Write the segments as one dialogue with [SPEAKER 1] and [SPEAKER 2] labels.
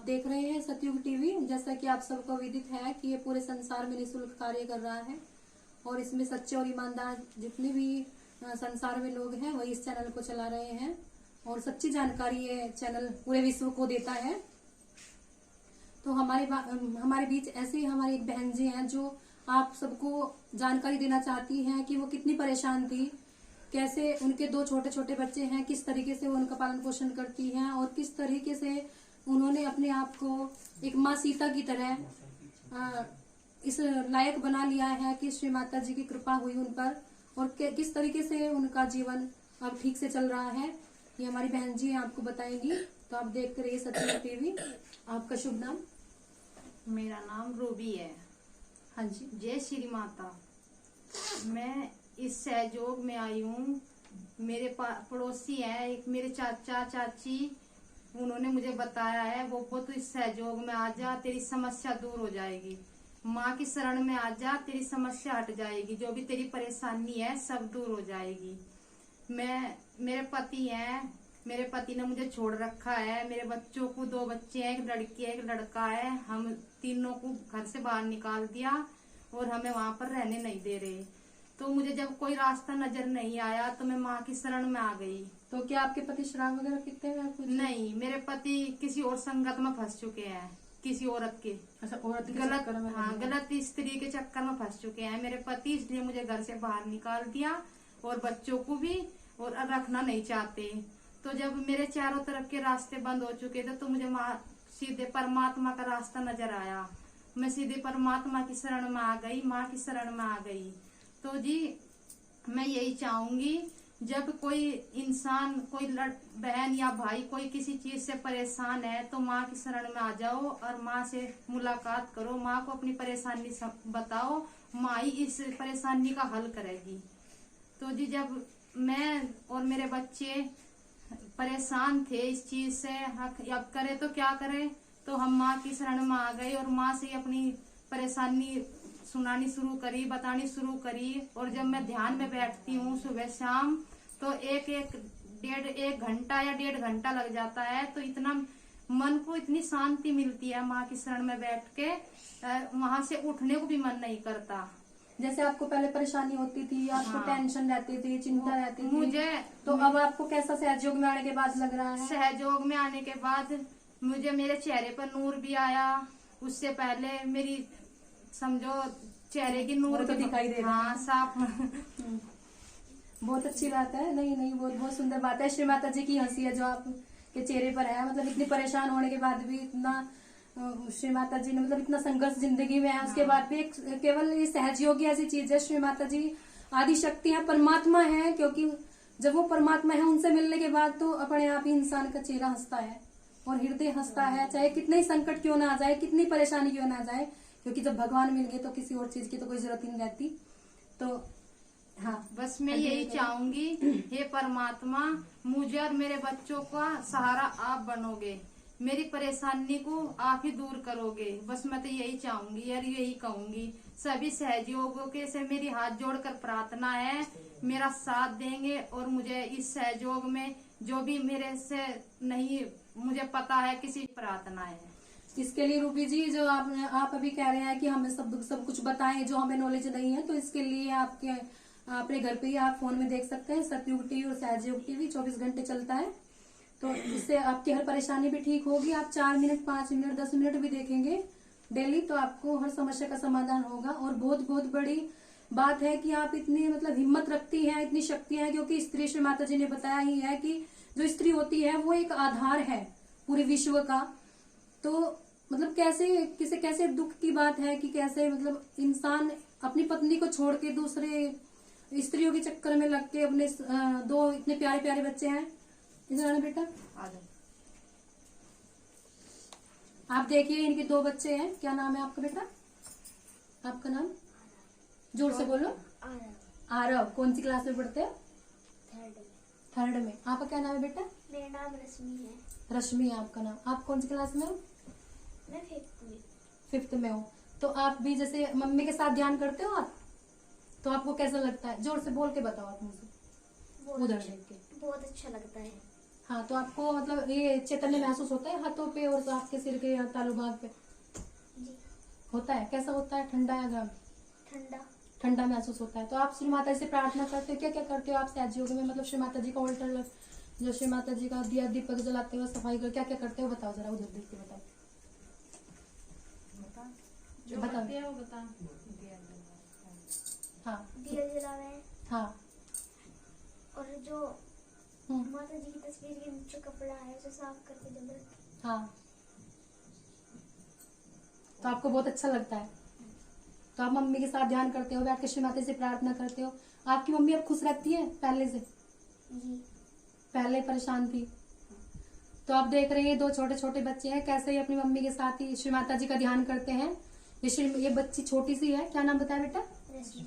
[SPEAKER 1] आप देख रहे हैं सतयुग टीवी। जैसा कि आप सबको विदित है कि ये पूरे संसार में निःशुल्क कार्य कर रहा है और इसमें सच्चे और ईमानदार जितने भी संसार में लोग हैं वही इस चैनल को चला रहे हैं और सच्ची जानकारी ये चैनल पूरे विश्व को देता है। तो हमारे बीच ऐसे ही हमारी एक बहन जी हैं जो आप सबको जानकारी देना चाहती हैं कि वो कितनी परेशान थी, कैसे उनके 2 छोटे छोटे बच्चे हैं, किस तरीके से वो उनका पालन पोषण करती हैं और किस तरीके से उन्होंने अपने आप को एक माँ सीता की तरह इस लायक बना लिया है कि श्री माता जी की कृपा हुई उन पर और किस तरीके से उनका जीवन अब ठीक से चल रहा है। ये हमारी बहन जी आपको बताएंगी। तो आप देखते रहिए सतयुग टीवी। आपका शुभ नाम?
[SPEAKER 2] मेरा नाम रूबी है।
[SPEAKER 1] हाँ जी।
[SPEAKER 2] जय श्री माता। मैं इस सहयोग में आई हूँ। मेरे पड़ोसी है एक मेरे चाचा चाची, उन्होंने मुझे बताया है वो तो इस सहयोग में आ जा, तेरी समस्या दूर हो जाएगी। माँ की शरण में आ जा, तेरी समस्या हट जाएगी, जो भी तेरी परेशानी है सब दूर हो जाएगी। मेरे पति हैं, मेरे पति ने मुझे छोड़ रखा है। मेरे बच्चों को 2 बच्चे हैं, एक लड़की है एक लड़का है। हम तीनों को घर से बाहर निकाल दिया और हमें वहां पर रहने नहीं दे रहे। तो मुझे जब कोई रास्ता नजर नहीं आया तो मैं माँ की शरण में आ गई।
[SPEAKER 1] तो क्या आपके पति शराब वगैरह पीते हैं?
[SPEAKER 2] नहीं, मेरे पति किसी और संगत में फंस चुके हैं, किसी औरत के।
[SPEAKER 1] अच्छा, औरत के
[SPEAKER 2] गलत,
[SPEAKER 1] चक्कर में?
[SPEAKER 2] हाँ, गलत स्त्री के चक्कर में फंस चुके हैं मेरे पति, इसलिए मुझे घर से बाहर निकाल दिया और बच्चों को भी और रखना नहीं चाहते। तो जब मेरे चारों तरफ के रास्ते बंद हो चुके थे तो मुझे सीधे परमात्मा का रास्ता नजर आया। मैं सीधे परमात्मा की शरण में आ गई, माँ की शरण में आ गई। तो जी मैं यही चाहूंगी, जब कोई इंसान, कोई बहन या भाई कोई किसी चीज से परेशान है तो माँ की शरण में आ जाओ और माँ से मुलाकात करो, माँ को अपनी परेशानी बताओ, माँ ही इस परेशानी का हल करेगी। तो जी जब मैं और मेरे बच्चे परेशान थे इस चीज से, अब करे तो क्या करें, तो हम माँ की शरण में आ गए और माँ से अपनी परेशानी सुनानी शुरू करी, बतानी शुरू करी। और जब मैं ध्यान में बैठती हूँ सुबह शाम तो एक घंटा या 1.5 घंटा लग जाता है। तो इतना मन को इतनी शांति मिलती है माँ की शरण में बैठ के, वहां से उठने को भी मन नहीं करता।
[SPEAKER 1] जैसे आपको पहले परेशानी होती थी, आपको
[SPEAKER 2] हाँ,
[SPEAKER 1] टेंशन रहती थी, चिंता रहती थी
[SPEAKER 2] मुझे,
[SPEAKER 1] तो अब आपको कैसा सहयोग में आने के बाद लग रहा है?
[SPEAKER 2] सहयोग में आने के बाद मुझे मेरे चेहरे पर नूर भी आया। उससे पहले मेरी समझो चेहरे की नूर
[SPEAKER 1] तो दिखाई दे रहा है।
[SPEAKER 2] हाँ, साफ।
[SPEAKER 1] बहुत अच्छी बात है। नहीं, बहुत सुंदर बात है। श्री माता जी की हंसी है जो आपके चेहरे पर है। मतलब इतनी परेशान होने के बाद भी इतना श्री माता जी ने, मतलब इतना संघर्ष जिंदगी में है, उसके बाद भी केवल ये सहजयोगी ऐसी चीज है। श्री माता जी आदि शक्ति है, परमात्मा है, क्योंकि जब वो परमात्मा है उनसे मिलने के बाद तो अपने आप ही इंसान का चेहरा हंसता है और हृदय हंसता है, चाहे कितने ही संकट क्यों ना आ जाए, कितनी परेशानी क्यों ना आ जाए, क्योंकि जब भगवान मिल गए तो किसी और चीज की तो कोई जरूरत ही नहीं रहती। तो हाँ,
[SPEAKER 2] बस मैं यही चाहूंगी, हे परमात्मा, मुझे और मेरे बच्चों का सहारा आप बनोगे, मेरी परेशानी को आप ही दूर करोगे। बस मैं तो यही चाहूंगी और यही कहूंगी। सभी सहयोगों के से मेरी हाथ जोड़कर प्रार्थना है, मेरा साथ देंगे और मुझे इस सहयोग में जो भी मेरे से नहीं मुझे पता है किसी प्रार्थना है।
[SPEAKER 1] इसके लिए रूबी जी, जो आप अभी कह रहे हैं कि हमें सब कुछ बताएं जो हमें नॉलेज नहीं है, तो इसके लिए अपने घर पे ही आप फोन में देख सकते हैं। सतयुग टीवी और सहयोग टीवी 24 घंटे चलता है। तो इससे आपकी हर परेशानी भी ठीक होगी। आप 4 मिनट, 5 मिनट, 10 मिनट भी देखेंगे डेली तो आपको हर समस्या का समाधान होगा। और बहुत बड़ी बात है कि आप इतनी मतलब हिम्मत रखती हैं, इतनी शक्ति है, क्योंकि स्त्री, श्री माता जी ने बताया ही है कि जो स्त्री होती है वो एक आधार है पूरे विश्व का। तो मतलब कैसे दुख की बात है कि कैसे मतलब इंसान अपनी पत्नी को छोड़ के दूसरे स्त्रियों के चक्कर में लग के अपने 2 इतने प्यारे प्यारे बच्चे हैं। इधर आना बेटा, आप देखिए इनके 2 बच्चे हैं। क्या नाम है आपका बेटा? आपका नाम जोर से बोलो। आरव। कौन सी क्लास में पढ़ते हो? 3rd में। आपका क्या नाम है बेटा?
[SPEAKER 3] मेरा नाम रश्मि है।
[SPEAKER 1] रश्मि है आपका नाम। आप कौन सी क्लास में हो?
[SPEAKER 3] मैं 5th में।
[SPEAKER 1] 5th में हो। तो आप भी जैसे मम्मी के साथ ध्यान करते हो आप, तो आपको कैसा लगता है? जोर से बोल के बताओ आप मुझे, उधर देख के।
[SPEAKER 3] बहुत अच्छा लगता है।
[SPEAKER 1] हाँ, तो आपको मतलब ये चैतन्य महसूस होता है हाथों पे और आपके सिर के तालु भाग पे?
[SPEAKER 3] जी।
[SPEAKER 1] होता है। कैसा होता है, ठंडा या गर्म?
[SPEAKER 3] ठंडा।
[SPEAKER 1] ठंडा महसूस होता है। तो आप श्री माता जी से प्रार्थना करते हो, क्या क्या करते हो आप सहज योग में? मतलब श्री माता जी का उल्टा जो श्री माता जी का दिया दीपक जलाते हो, सफाई कर, क्या क्या करते हो बताओ जरा, उधर देख के बताओ।
[SPEAKER 2] जो
[SPEAKER 1] बताओ।
[SPEAKER 2] करते हैं वो बता।
[SPEAKER 1] हाँ
[SPEAKER 3] दिया जलावे हैं
[SPEAKER 1] हाँ।
[SPEAKER 3] और जो
[SPEAKER 1] हम्म,
[SPEAKER 3] माता जी की तस्वीर के नीचे कपड़ा है उसे साफ करके जब रखते
[SPEAKER 1] हाँ। तो आपको बहुत अच्छा लगता है। तो आप मम्मी के साथ ध्यान करते हो, बैठ के श्री माता जी से प्रार्थना करते हो। आपकी मम्मी अब खुश रहती है पहले से?
[SPEAKER 3] जी।
[SPEAKER 1] पहले परेशान थी। तो आप देख रहे हैं दो छोटे छोटे बच्चे हैं कैसे ही अपनी मम्मी के साथ ही श्री माता जी का ध्यान करते हैं। ये बच्ची छोटी सी है, क्या नाम बताया बेटा?
[SPEAKER 3] रश्मि।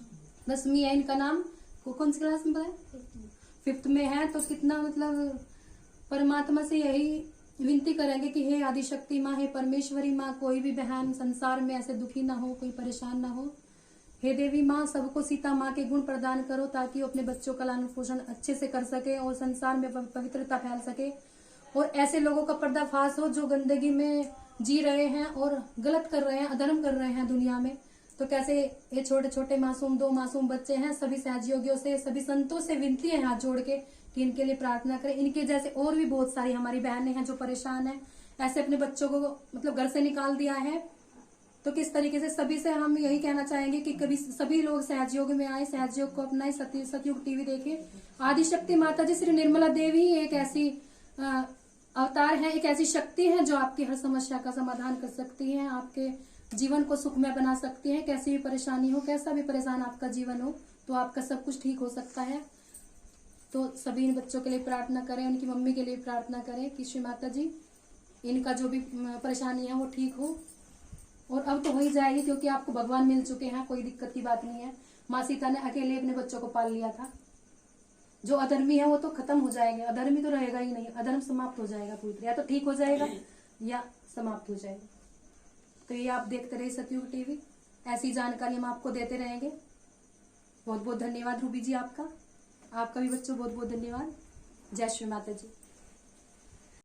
[SPEAKER 1] 10वीं है इनका नाम। कौन सी क्लास में बताया? 5th में है। तो कितना मतलब परमात्मा से यही विनती करेंगे कि हे आदिशक्ति माँ, हे परमेश्वरी माँ, कोई भी बहन संसार में ऐसे दुखी ना हो, कोई परेशान ना हो। हे देवी माँ, सबको सीता माँ के गुण प्रदान करो ताकि वो अपने बच्चों का लालन पोषण अच्छे से कर सके और संसार में पवित्रता फैल सके और ऐसे लोगों का पर्दाफाश हो जो गंदगी में जी रहे हैं और गलत कर रहे हैं, अधर्म कर रहे हैं दुनिया में। तो कैसे ये छोटे छोटे मासूम 2 मासूम बच्चे हैं, सभी सहयोगियों से, सभी संतों से विनती है हाथ जोड़ के कि इनके लिए प्रार्थना करें। इनके जैसे और भी बहुत सारी हमारी बहनें हैं जो परेशान हैं, ऐसे अपने बच्चों को मतलब घर से निकाल दिया है। तो किस तरीके से सभी से हम यही कहना चाहेंगे कि कभी सभी लोग सहयोग में आए, सहयोग को अपनाए, सतयुग टीवी देखें। आदिशक्ति माता जी श्री निर्मला देवी एक ऐसी अवतार है, एक ऐसी शक्ति है जो आपकी हर समस्या का समाधान कर सकती है, आपके जीवन को सुखमय बना सकती है। कैसी भी परेशानी हो, कैसा भी परेशान आपका जीवन हो, तो आपका सब कुछ ठीक हो सकता है। तो सभी इन बच्चों के लिए प्रार्थना करें, उनकी मम्मी के लिए प्रार्थना करें कि श्री माता जी इनका जो भी परेशानी है वो ठीक हो। और अब तो हो ही जाएगी क्योंकि आपको भगवान मिल चुके हैं, कोई दिक्कत की बात नहीं है। माँ सीता ने अकेले अपने बच्चों को पाल लिया था। जो अधर्मी है वो तो खत्म हो जाएगा, अधर्मी तो रहेगा ही नहीं, अधर्म समाप्त हो जाएगा पूरी तरह, या तो ठीक हो जाएगा या समाप्त हो जाएगा। तो ये आप देखते रहिए सतयुग टीवी, ऐसी जानकारी हम आपको देते रहेंगे। बहुत बहुत धन्यवाद रूबी जी आपका भी बच्चों, बहुत बहुत धन्यवाद। जय श्री माता जी।